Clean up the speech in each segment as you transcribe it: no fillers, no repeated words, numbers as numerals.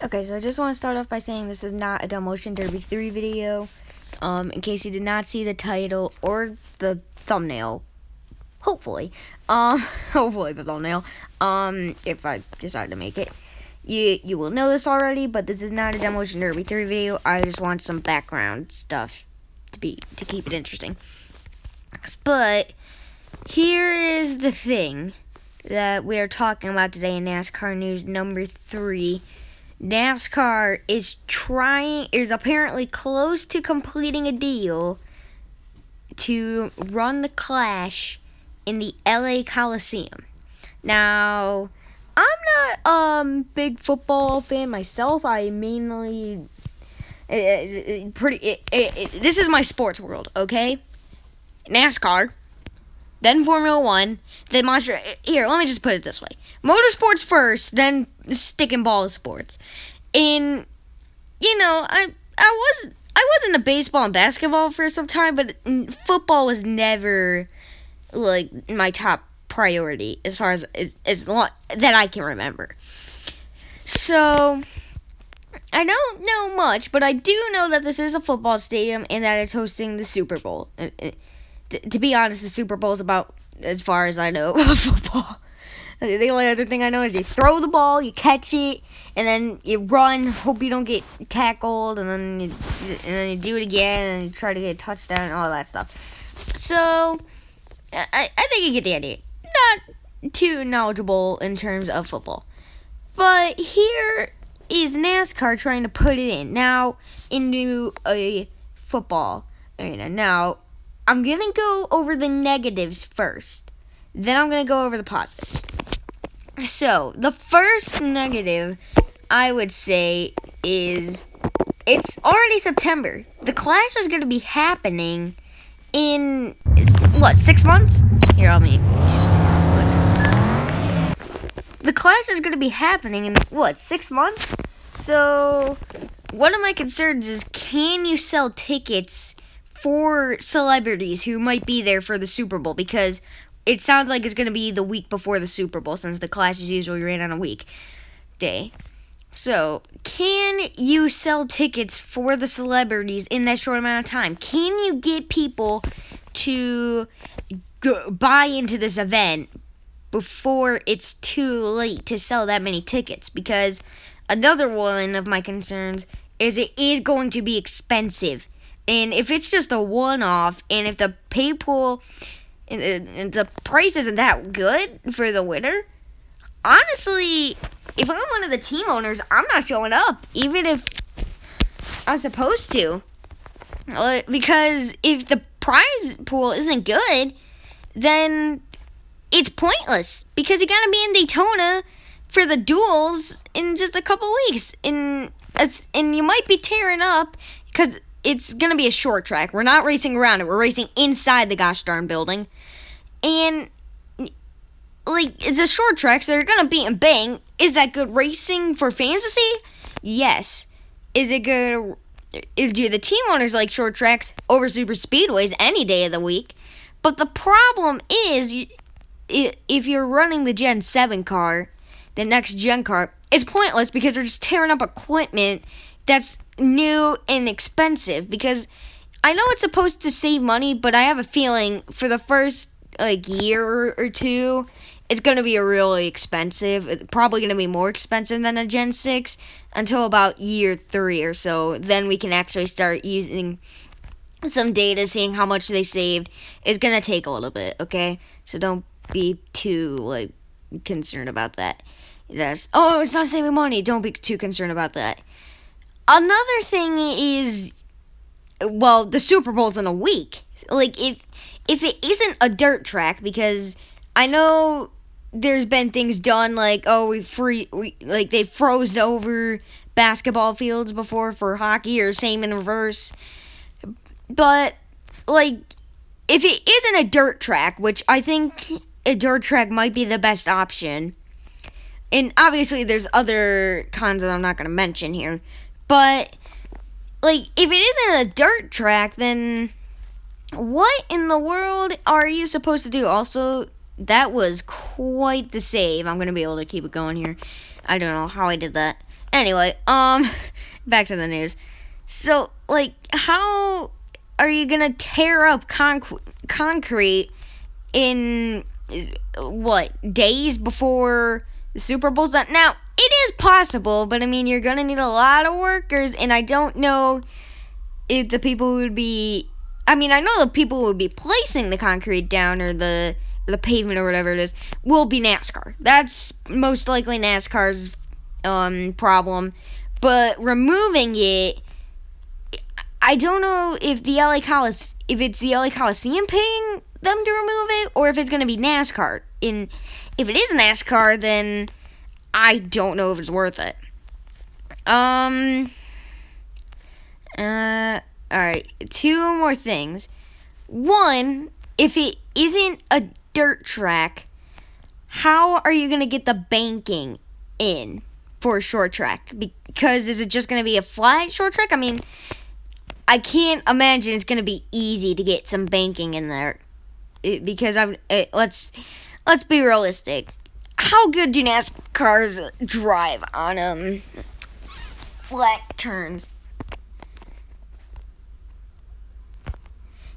Okay, so I just want to start off by saying this is not a Demolition Derby 3 video. In case you did not see the title or the thumbnail, hopefully, hopefully the thumbnail, if I decide to make it, you will know this already, but this is not a Demolition Derby 3 video. I just want some background stuff to keep it interesting. But here is the thing that we are talking about today in NASCAR news number 3. NASCAR is apparently close to completing a deal to run the Clash in the LA Coliseum. Now, I'm not a big football fan myself. I mainly this is my sports world, okay? NASCAR, then Formula 1, then Monster. Here, let me just put it this way. Motorsports first, then stick and ball sports. And, I wasn't a baseball and basketball for some time, but football was never, my top priority as far as long, that I can remember. So, I don't know much, but I do know that this is a football stadium and that it's hosting the Super Bowl. To be honest, the Super Bowl is about as far as I know about football. The only other thing I know is you throw the ball, you catch it, and then you run, hope you don't get tackled, and then you do it again, and you try to get a touchdown, and all that stuff. So, I think you get the idea. Not too knowledgeable in terms of football. But here is NASCAR trying to put it in. Now, into a football arena. Now, I'm going to go over the negatives first. Then I'm going to go over the positives. So, the first negative, I would say, is it's already September. The Clash is going to be happening in, 6 months? Here, let me just look. The Clash is going to be happening in, 6 months? So, one of my concerns is, can you sell tickets for celebrities who might be there for the Super Bowl? Because it sounds like it's going to be the week before the Super Bowl, since the Clash is usually ran on a weekday. So, can you sell tickets for the celebrities in that short amount of time? Can you get people to buy into this event before it's too late to sell that many tickets? Because another one of my concerns is it is going to be expensive. And if it's just a one-off, and if the people, and the price isn't that good for the winner, honestly, if I'm one of the team owners, I'm not showing up, even if I'm supposed to. Because if the prize pool isn't good, then it's pointless. Because you're going to be in Daytona for the duels in just a couple weeks. And you might be tearing up because it's going to be a short track. We're not racing around it. We're racing inside the gosh darn building. And, it's a short track, so they're going to beat and bang. Is that good racing for fantasy? Yes. Is it good? Do the team owners like short tracks over super speedways any day of the week? But the problem is, if you're running the Gen 7 car, the next gen car, it's pointless because they're just tearing up equipment that's new and expensive. Because I know it's supposed to save money, but I have a feeling for the first year or two, it's going to be really expensive. It's probably going to be more expensive than a Gen 6 until about year 3 or so. Then we can actually start using some data, seeing how much they saved. It's going to take a little bit, okay? So don't be too concerned about that. It's not saving money. Don't be too concerned about that. Another thing is, the Super Bowl's in a week. If it isn't a dirt track, because I know there's been things done they froze over basketball fields before for hockey, or same in reverse. But if it isn't a dirt track, which I think a dirt track might be the best option, and obviously there's other cons that I'm not going to mention here, but if it isn't a dirt track, then what in the world are you supposed to do? Also, that was quite the save. I'm going to be able to keep it going here. I don't know how I did that. Anyway, back to the news. So, like, how are you gonna tear up concrete in what, days before the Super Bowl's done? Now, it is possible, but I mean, you're gonna need a lot of workers, and I don't know if the people would be. I mean, I know the people who would be placing the concrete down or the pavement or whatever it is will be NASCAR. That's most likely NASCAR's problem. But removing it, I don't know if if it's the LA Coliseum paying them to remove it, or if it's going to be NASCAR. And if it is NASCAR, then I don't know if it's worth it. Alright, two more things. One, if it isn't a dirt track, how are you going to get the banking in for a short track? Because is it just going to be a flat short track? I mean, I can't imagine it's going to be easy to get some banking in there. Because let's be realistic. How good do NASCARs drive on flat turns?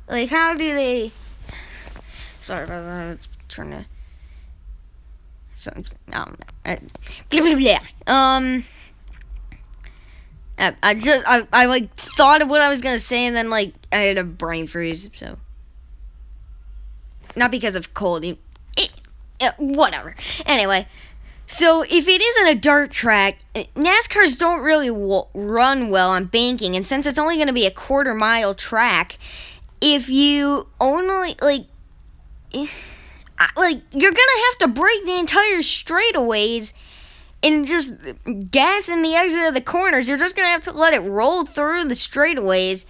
Like, how do they? Sorry about that. I was trying to. I like thought of what I was gonna say, and then like I had a brain freeze. So, not because of cold. Whatever. Anyway, so if it isn't a dirt track, NASCARs don't really run well on banking, and since it's only going to be a quarter-mile track, if you only you're gonna have to break the entire straightaways and just gas in the exit of the corners. You're just gonna have to let it roll through the straightaways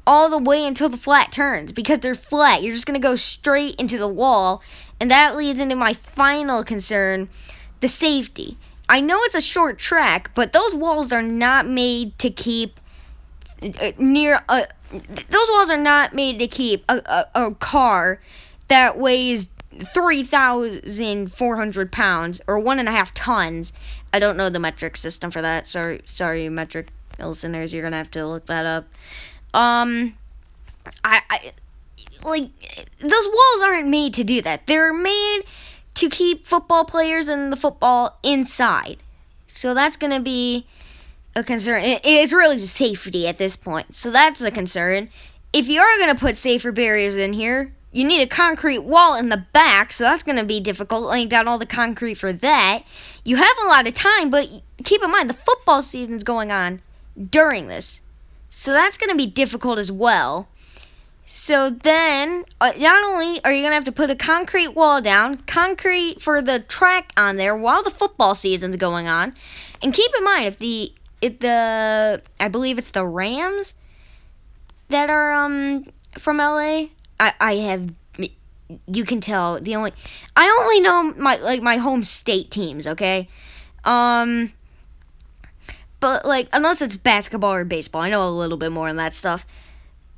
all the way until the flat turns, because they're flat. You're just gonna go straight into the wall, and that leads into my final concern: the safety. I know it's a short track, but those walls are not made to keep those walls are not made to keep a car that weighs 3,400 pounds or 1.5 tons. I don't know the metric system for that. Sorry, metric listeners, you're gonna have to look that up. I like, those walls aren't made to do that. They're made to keep football players and the football inside. So that's gonna be a concern. It's really just safety at this point. So that's a concern. If you are going to put safer barriers in here, you need a concrete wall in the back, so that's going to be difficult, laying down all the concrete for that. You have a lot of time, but keep in mind, the football season's going on during this. So that's going to be difficult as well. So then, not only are you going to have to put a concrete wall down, concrete for the track on there while the football season's going on, and keep in mind, I believe it's the Rams that are from LA. You can tell I only know my home state teams, okay? But like, unless it's basketball or baseball, I know a little bit more on that stuff.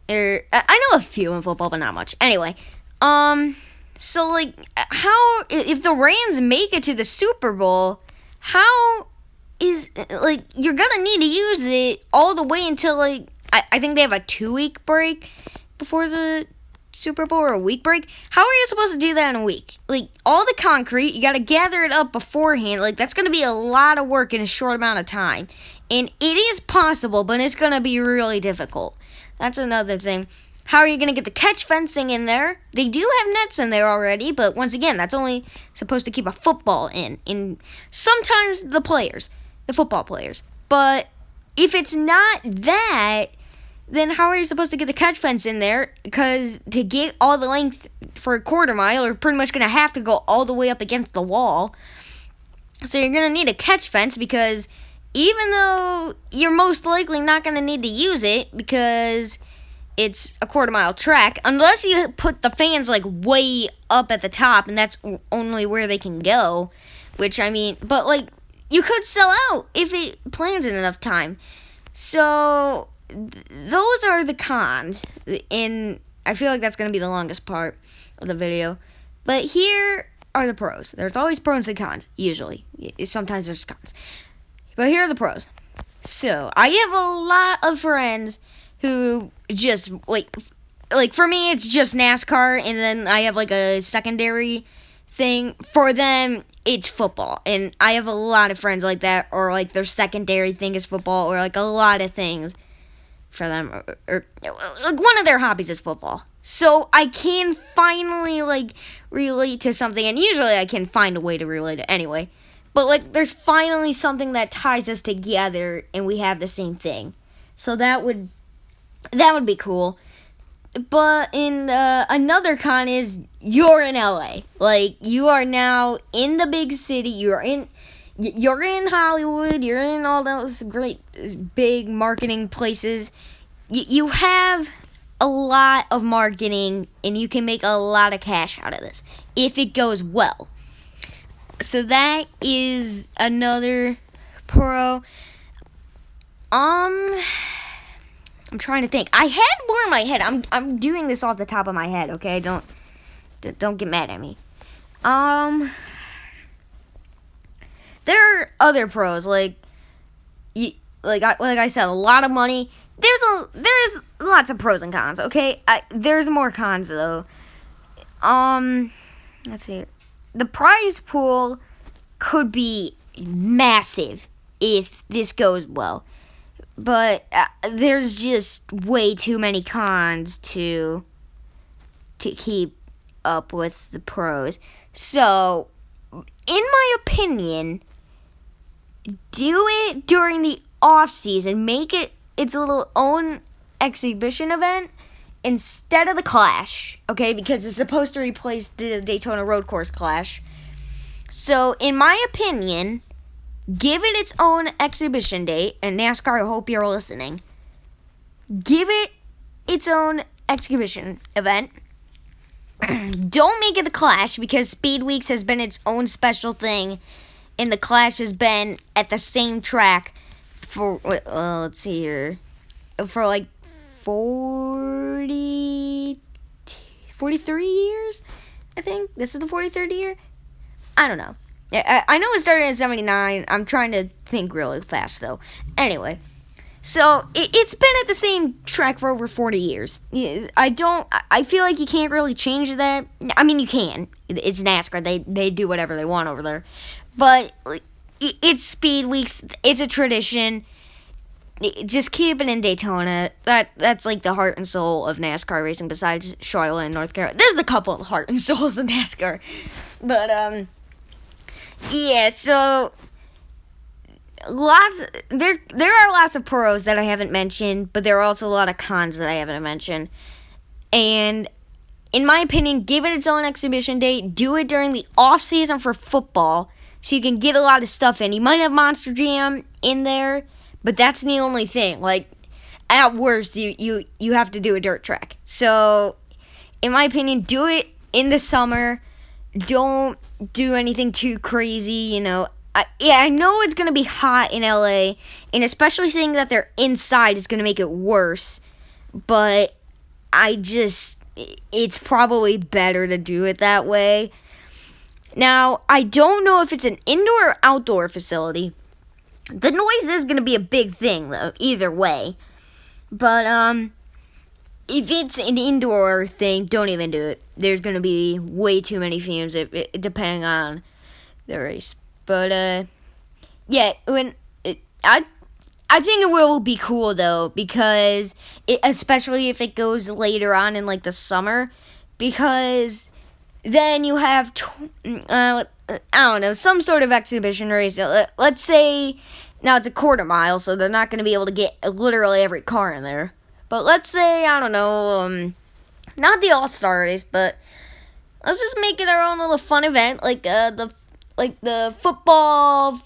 I know a few in football, but not much. Anyway, so like, how if the Rams make it to the Super Bowl, how is, like, you're gonna need to use it all the way until, like, I think they have a 2-week break before the Super Bowl, or a week break. How are you supposed to do that in a week? Like, all the concrete, you gotta gather it up beforehand. Like, that's gonna be a lot of work in a short amount of time. And it is possible, but it's gonna be really difficult. That's another thing. How are you gonna get the catch fencing in there? They do have nets in there already, but once again, that's only supposed to keep a football in. And sometimes the football players. But if it's not that, then how are you supposed to get the catch fence in there? Because to get all the length for a quarter mile, you're pretty much going to have to go all the way up against the wall. So you're going to need a catch fence, because even though you're most likely not going to need to use it because it's a quarter mile track, unless you put the fans like way up at the top, and that's only where they can go, which, I mean, but like, you could sell out if it plans in enough time. So those are the cons, and I feel like that's going to be the longest part of the video. But here are the pros. There's always pros and cons, usually. Sometimes there's cons. But here are the pros. So, I have a lot of friends who just, like for me, it's just NASCAR, and then I have, like, a secondary thing. For them, it's football. And I have a lot of friends like that, or, like, their secondary thing is football, or, like, a lot of things for them. Or like, one of their hobbies is football. So, I can finally, like, relate to something, and usually I can find a way to relate it anyway. But, like, there's finally something that ties us together, and we have the same thing. So that would be cool. But in another con is you're in LA. Like, you are now in the big city. You're in Hollywood. You're in all those great big marketing places. You have a lot of marketing, and you can make a lot of cash out of this if it goes well. So that is another pro. I'm trying to think. I had more in my head. I'm doing this off the top of my head. Okay, don't get mad at me. There are other pros like I said, a lot of money. There's lots of pros and cons. Okay, there's more cons though. Let's see. The prize pool could be massive if this goes well. But there's just way too many cons to keep up with the pros. So, in my opinion, do it during the off season. Make it its little own exhibition event instead of the Clash, okay? Because it's supposed to replace the Daytona Road Course Clash. So, in my opinion, give it its own exhibition date, and NASCAR, I hope you're listening. Give it its own exhibition event. Don't make it the Clash, because Speed Weeks has been its own special thing, and the Clash has been at the same track for, let's see here, for like 43 years, I think. This is the 43rd year? I don't know. I know it started in 79. I'm trying to think really fast, though. Anyway, so it's been at the same track for over 40 years. I feel like you can't really change that. I mean, you can. It's NASCAR. They do whatever they want over there. But it's Speed Weeks. It's a tradition. Just keep it in Daytona. That's like the heart and soul of NASCAR racing, besides Charlotte and North Carolina. There's a couple of heart and souls in NASCAR. But, yeah, so there are lots of pros that I haven't mentioned, but there are also a lot of cons that I haven't mentioned. And in my opinion, give it its own exhibition date. Do it during the off season for football, so you can get a lot of stuff in. You might have Monster Jam in there, but that's the only thing. Like, at worst, you have to do a dirt track. So, in my opinion, do it in the summer. Don't do anything too crazy, you know. I know it's going to be hot in LA, and especially saying that they're inside is going to make it worse, but it's probably better to do it that way. Now, I don't know if it's an indoor or outdoor facility. The noise is going to be a big thing, though, either way. But, if it's an indoor thing, don't even do it. There's going to be way too many fumes, depending on the race. But, yeah, I think it will be cool, though, because, especially if it goes later on in, like, the summer, because then you have, I don't know, some sort of exhibition race. Let's say, now it's a quarter mile, so they're not going to be able to get literally every car in there. But let's say, I don't know, not the All-Star race, but let's just make it our own little fun event, like the football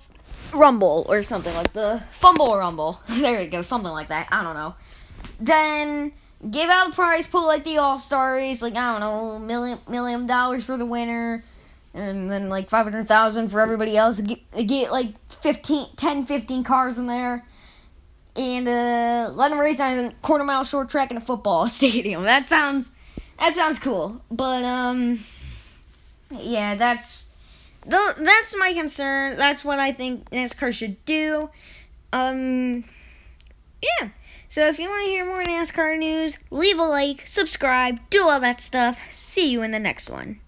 rumble or something, like the fumble rumble. There you go, something like that. I don't know. Then give out a prize pool like the All-Star race, like, I don't know, $1 million for the winner, and then like $500,000 for everybody else. Get like 15 cars in there. And let them race on a quarter-mile short track in a football stadium. That sounds cool. But yeah, that's my concern. That's what I think NASCAR should do. Yeah. So if you want to hear more NASCAR news, leave a like, subscribe, do all that stuff. See you in the next one.